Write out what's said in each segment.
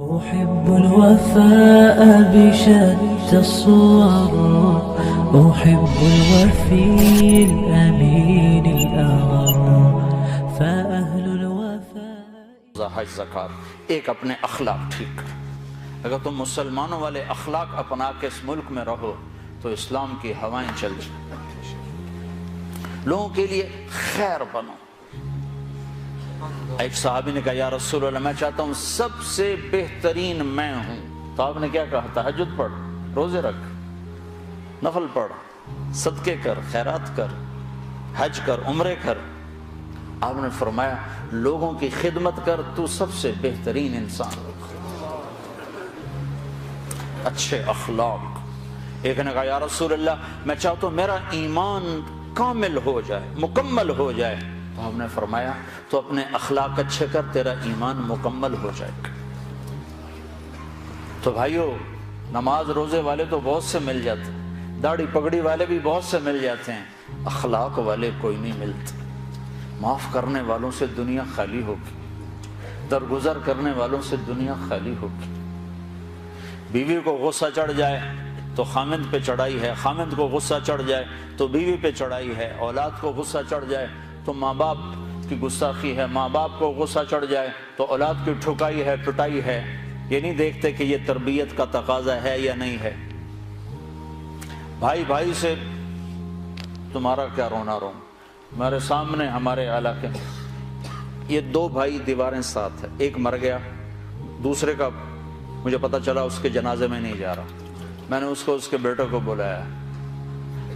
أحب الوفاء بشتى الصور، أحب الوفي الأمين الأغر، فأهل الوفاء حج زکات ایک اپنے اخلاق ٹھیک کر۔ اگر تم مسلمانوں والے اخلاق اپنا کے اس ملک میں رہو تو اسلام کی ہوائیں چل جائیں، لوگوں کے لیے خیر بنو۔ ایک صحابی نے کہا یا رسول اللہ میں چاہتا ہوں سب سے بہترین میں ہوں، تو آپ نے کیا کہا؟ تہجد پڑھ، روزے رکھ، نفل پڑھ، صدقے کر، خیرات کر، حج کر، عمرے کر۔ آپ نے فرمایا لوگوں کی خدمت کر، تو سب سے بہترین انسان۔ اچھے اخلاق۔ ایک نے کہا یا رسول اللہ میں چاہتا ہوں میرا ایمان کامل ہو جائے، مکمل ہو جائے، تو آپ نے فرمایا تو اپنے اخلاق اچھے کر، تیرا ایمان مکمل ہو جائے گا۔ تو بھائیو نماز روزے والے تو بہت سے مل جاتے ہیں، داڑھی پگڑی والے بھی بہت سے مل جاتے ہیں، اخلاق والے کوئی نہیں ملتے۔ معاف کرنے والوں سے دنیا خالی ہوگی، درگزر کرنے والوں سے دنیا خالی ہوگی۔ بیوی کو غصہ چڑھ جائے تو خامند پہ چڑھائی ہے، خامند کو غصہ چڑھ جائے تو بیوی پہ چڑھائی ہے، اولاد کو غصہ چڑھ جائے تو ماں باپ کی گستاخی ہے، ماں باپ کو غصہ چڑھ جائے تو اولاد کی ٹھکائی ہے، پٹائی ہے۔ یہ نہیں دیکھتے کہ یہ تربیت کا تقاضا ہے یا نہیں ہے۔ بھائی بھائی سے تمہارا کیا رونا رو۔ ہمارے سامنے ہمارے علاقے میں یہ دو بھائی دیواریں ساتھ ہیں، ایک مر گیا، دوسرے کا مجھے پتہ چلا اس کے جنازے میں نہیں جا رہا۔ میں نے اس کو اس کے بیٹے کو بلایا،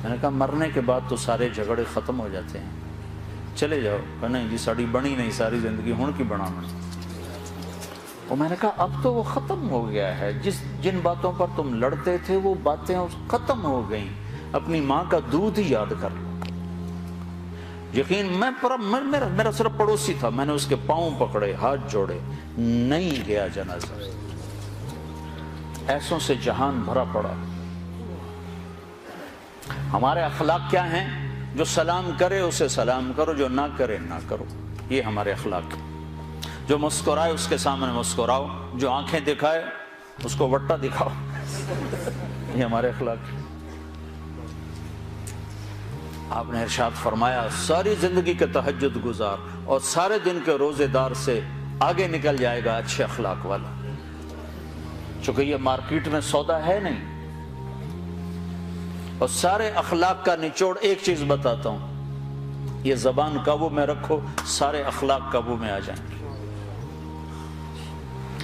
میں نے کہا مرنے کے بعد تو سارے جھگڑے ختم ہو جاتے ہیں، چلے جاؤ۔ کہ نہیں جی ساڑی بنی نہیں ساری زندگی ہون کی بنا میں۔ اور میں نے کہا اب تو وہ ختم ہو گیا ہے، جن باتوں پر تم لڑتے تھے وہ باتیں ختم ہو گئیں، اپنی ماں کا دودھ ہی یاد کر لو۔ یقین میرا صرف پڑوسی تھا، میں نے اس کے پاؤں پکڑے، ہاتھ جوڑے، نہیں گیا جنازہ۔ ایسوں سے جہان بھرا پڑا۔ ہمارے اخلاق کیا ہیں؟ جو سلام کرے اسے سلام کرو، جو نہ کرے نہ کرو، یہ ہمارے اخلاق ہیں۔ جو مسکرائے اس کے سامنے مسکراؤ، جو آنکھیں دکھائے اس کو وٹا دکھاؤ، یہ ہمارے اخلاق ہیں۔ آپ نے ارشاد فرمایا ساری زندگی کے تہجد گزار اور سارے دن کے روزے دار سے آگے نکل جائے گا اچھے اخلاق والا۔ چونکہ یہ مارکیٹ میں سودا ہے نہیں۔ اور سارے اخلاق کا نچوڑ ایک چیز بتاتا ہوں، یہ زبان قابو میں رکھو، سارے اخلاق قابو میں آ جائیں گے۔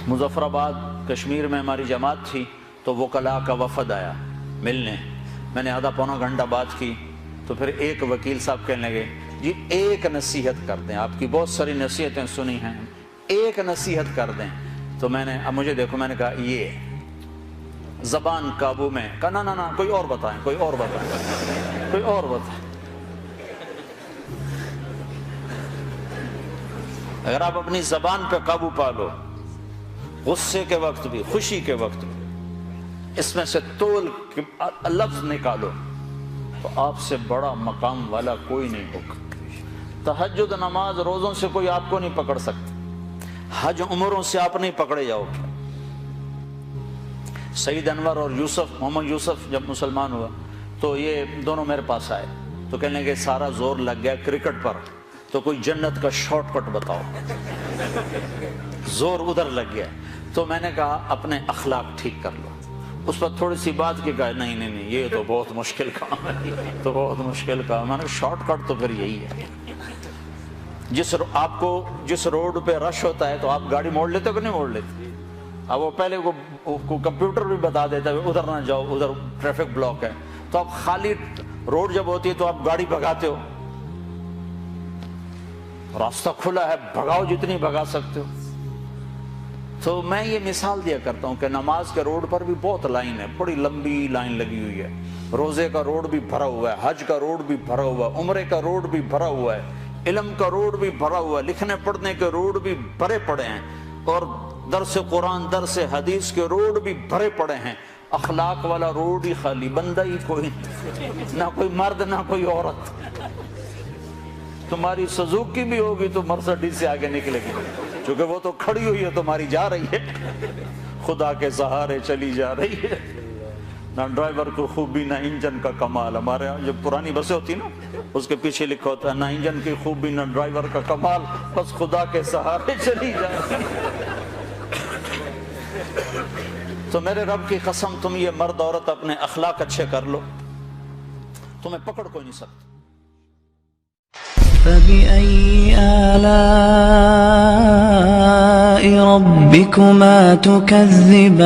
مظفر آباد کشمیر میں ہماری جماعت تھی تو وکلاء کا وفد آیا ملنے، میں نے آدھا پونا گھنٹہ بات کی تو پھر ایک وکیل صاحب کہنے لگے جی ایک نصیحت کر دیں، آپ کی بہت ساری نصیحتیں سنی ہیں، ایک نصیحت کر دیں۔ تو میں نے اب مجھے دیکھو، میں نے کہا یہ زبان قابو میں۔ کہا نا کوئی اور بتائیں، کوئی اور بتائیں، کوئی اور بتائیں۔ اگر آپ اپنی زبان پہ قابو پا لو، غصے کے وقت بھی خوشی کے وقت بھی اس میں سے تول لفظ نکالو تو آپ سے بڑا مقام والا کوئی نہیں ہوگا۔ تہجد نماز روزوں سے کوئی آپ کو نہیں پکڑ سکتا، حج عمروں سے آپ نہیں پکڑے جاؤ گے۔ سعید انور اور محمد یوسف جب مسلمان ہوا تو یہ دونوں میرے پاس آئے تو کہنے لگے سارا زور لگ گیا کرکٹ پر، تو کوئی جنت کا شارٹ کٹ بتاؤ، زور ادھر لگ گیا۔ تو میں نے کہا اپنے اخلاق ٹھیک کر لو۔ اس پر تھوڑی سی بات کی، کہا نہیں یہ تو بہت مشکل کام ہے، تو بہت مشکل کام۔ میں نے شارٹ کٹ تو پھر یہی ہے، آپ کو جس روڈ پہ رش ہوتا ہے تو آپ گاڑی موڑ لیتے ہو کہ نہیں موڑ لیتے؟ اب وہ پہلے کو کمپیوٹر بھی بتا دیتا ہے ادھر نہ جاؤ، ادھر ٹریفک بلاک ہے، تو آپ خالی روڈ جب ہوتی ہے تو آپ گاڑی بھگاتے ہو، راستہ کھلا ہے بھگاؤ جتنی بھگا سکتے ہو۔ تو میں یہ مثال دیا کرتا ہوں کہ نماز کے روڈ پر بھی بہت لائن ہے، بڑی لمبی لائن لگی ہوئی ہے، روزے کا روڈ بھی بھرا ہوا ہے، حج کا روڈ بھی بھرا ہوا ہے، عمرے کا روڈ بھی بھرا ہوا ہے، علم کا روڈ بھی بھرا ہوا ہے، لکھنے پڑھنے کے روڈ بھی بھرے پڑے ہیں، اور درس قرآن درس حدیث کے روڈ بھی بھرے پڑے ہیں۔ اخلاق والا روڈ ہی خالی، بندہ ہی کوئی نہ کوئی مرد نہ کوئی عورت۔ تمہاری سزوکی بھی ہوگی تو مرسڈیز سے آگے نکلے گی۔ چونکہ وہ تو کھڑی ہوئی ہے تمہاری جا رہی ہے خدا کے سہارے چلی جا رہی ہے نہ ڈرائیور کو خوبی نہ انجن کا کمال ہمارے یہاں جو پرانی بسیں ہوتی نا اس کے پیچھے لکھا ہوتا ہے نہ انجن کی خوبی نہ ڈرائیور کا کمال بس خدا کے سہارے چلی جا رہی تو میرے رب کی قسم تم یہ مرد عورت اپنے اخلاق اچھے کر لو تمہیں پکڑ کوئی نہیں سکتا فبأي آلاء ربكما تكذبان